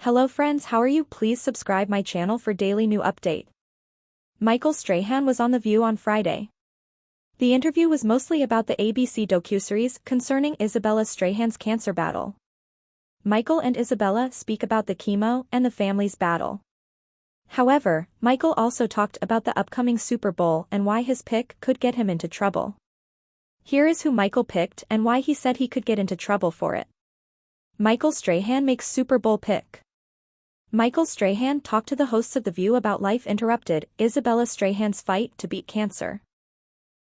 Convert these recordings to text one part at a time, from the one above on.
Hello friends, how are you? Please subscribe my channel for daily new update. Michael Strahan was on The View on Friday. The interview was mostly about the ABC docuseries concerning Isabella Strahan's cancer battle. Michael and Isabella speak about the chemo and the family's battle. However, Michael also talked about the upcoming Super Bowl and why his pick could get him into trouble. Here is who Michael picked and why he said he could get into trouble for it. Michael Strahan makes Super Bowl pick. Michael Strahan talked to the hosts of The View about Life Interrupted, Isabella Strahan's fight to beat cancer.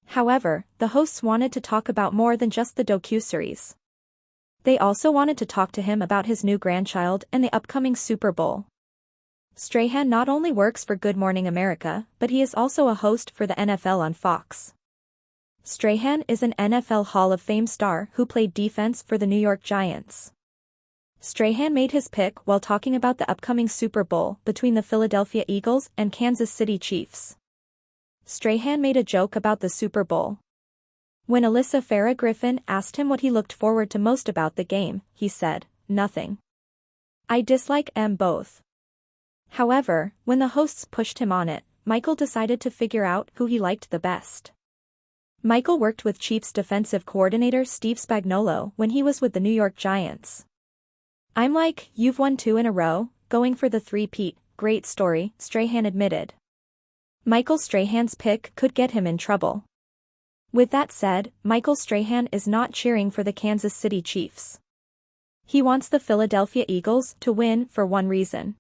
However, the hosts wanted to talk about more than just the docuseries. They also wanted to talk to him about his new grandchild and the upcoming Super Bowl. Strahan not only works for Good Morning America, but he is also a host for the NFL on Fox. Strahan is an NFL Hall of Fame star who played defense for the New York Giants. Strahan made his pick while talking about the upcoming Super Bowl between the Philadelphia Eagles and Kansas City Chiefs. Strahan made a joke about the Super Bowl. When Alyssa Farah Griffin asked him what he looked forward to most about the game, he said, "Nothing. I dislike them both." However, when the hosts pushed him on it, Michael decided to figure out who he liked the best. Michael worked with Chiefs defensive coordinator Steve Spagnuolo when he was with the New York Giants. "I'm like, you've won 2 in a row, going for the three-peat, great story," Strahan admitted. Michael Strahan's pick could get him in trouble. With that said, Michael Strahan is not cheering for the Kansas City Chiefs. He wants the Philadelphia Eagles to win for one reason.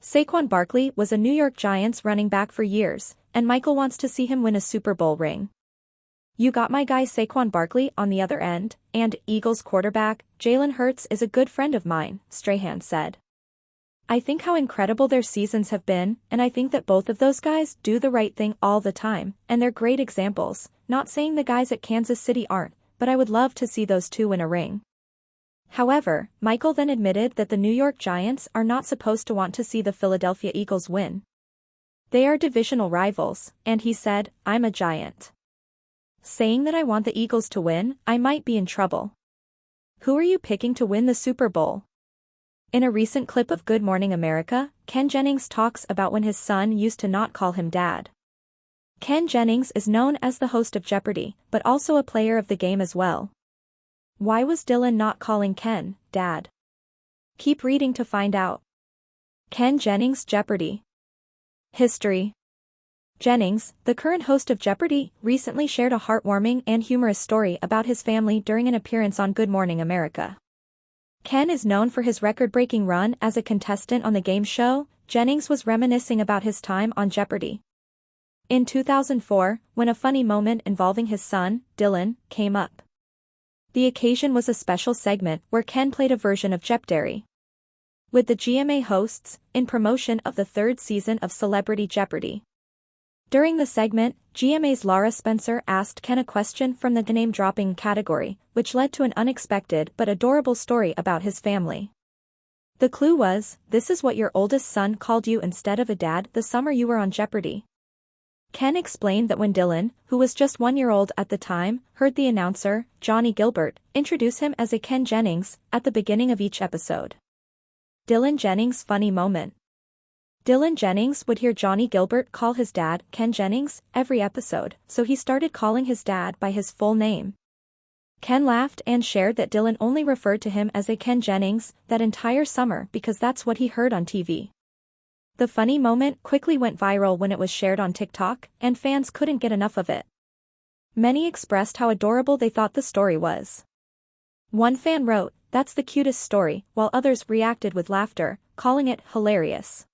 Saquon Barkley was a New York Giants running back for years, and Michael wants to see him win a Super Bowl ring. "You got my guy Saquon Barkley on the other end, and Eagles quarterback, Jalen Hurts is a good friend of mine," Strahan said. "I think how incredible their seasons have been, and I think that both of those guys do the right thing all the time, and they're great examples, not saying the guys at Kansas City aren't, but I would love to see those two win a ring." However, Michael then admitted that the New York Giants are not supposed to want to see the Philadelphia Eagles win. They are divisional rivals, and he said, "I'm a Giant. Saying that I want the Eagles to win, I might be in trouble." Who are you picking to win the Super Bowl? In a recent clip of Good Morning America, Ken Jennings talks about when his son used to not call him dad. Ken Jennings is known as the host of Jeopardy, but also a player of the game as well. Why was Dylan not calling Ken dad? Keep reading to find out. Ken Jennings Jeopardy history. Jennings, the current host of Jeopardy, recently shared a heartwarming and humorous story about his family during an appearance on Good Morning America. Ken is known for his record-breaking run as a contestant on the game show. Jennings was reminiscing about his time on Jeopardy! In 2004, when a funny moment involving his son, Dylan, came up. The occasion was a special segment where Ken played a version of Jeopardy! With the GMA hosts, in promotion of the 3rd season of Celebrity Jeopardy! During the segment, GMA's Laura Spencer asked Ken a question from the name-dropping category, which led to an unexpected but adorable story about his family. The clue was, "This is what your oldest son called you instead of a dad the summer you were on Jeopardy!" Ken explained that when Dylan, who was just 1 year old at the time, heard the announcer, Johnny Gilbert, introduce him as a Ken Jennings at the beginning of each episode. Dylan Jennings' funny moment. Dylan Jennings would hear Johnny Gilbert call his dad, Ken Jennings, every episode, so he started calling his dad by his full name. Ken laughed and shared that Dylan only referred to him as a Ken Jennings that entire summer because that's what he heard on TV. The funny moment quickly went viral when it was shared on TikTok, and fans couldn't get enough of it. Many expressed how adorable they thought the story was. One fan wrote, "That's the cutest story," while others reacted with laughter, calling it hilarious.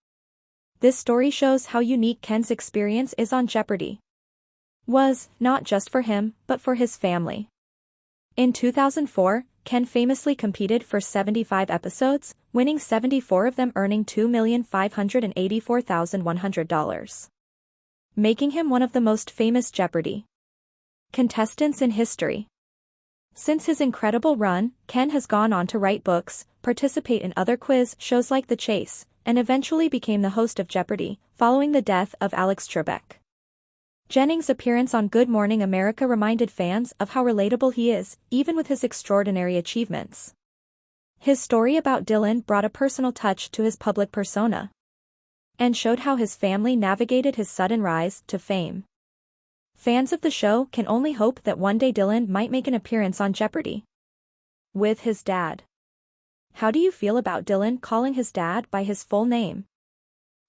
This story shows how unique Ken's experience is on Jeopardy! Was, not just for him, but for his family. In 2004, Ken famously competed for 75 episodes, winning 74 of them, earning $2,584,100. Making him one of the most famous Jeopardy! Contestants in history. Since his incredible run, Ken has gone on to write books, participate in other quiz shows like The Chase, and eventually became the host of Jeopardy! Following the death of Alex Trebek. Jennings' appearance on Good Morning America reminded fans of how relatable he is, even with his extraordinary achievements. His story about Dylan brought a personal touch to his public persona and showed how his family navigated his sudden rise to fame. Fans of the show can only hope that one day Dylan might make an appearance on Jeopardy with his dad. How do you feel about Dylan calling his dad by his full name?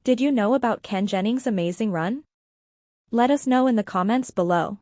Did you know about Ken Jennings' amazing run? Let us know in the comments below.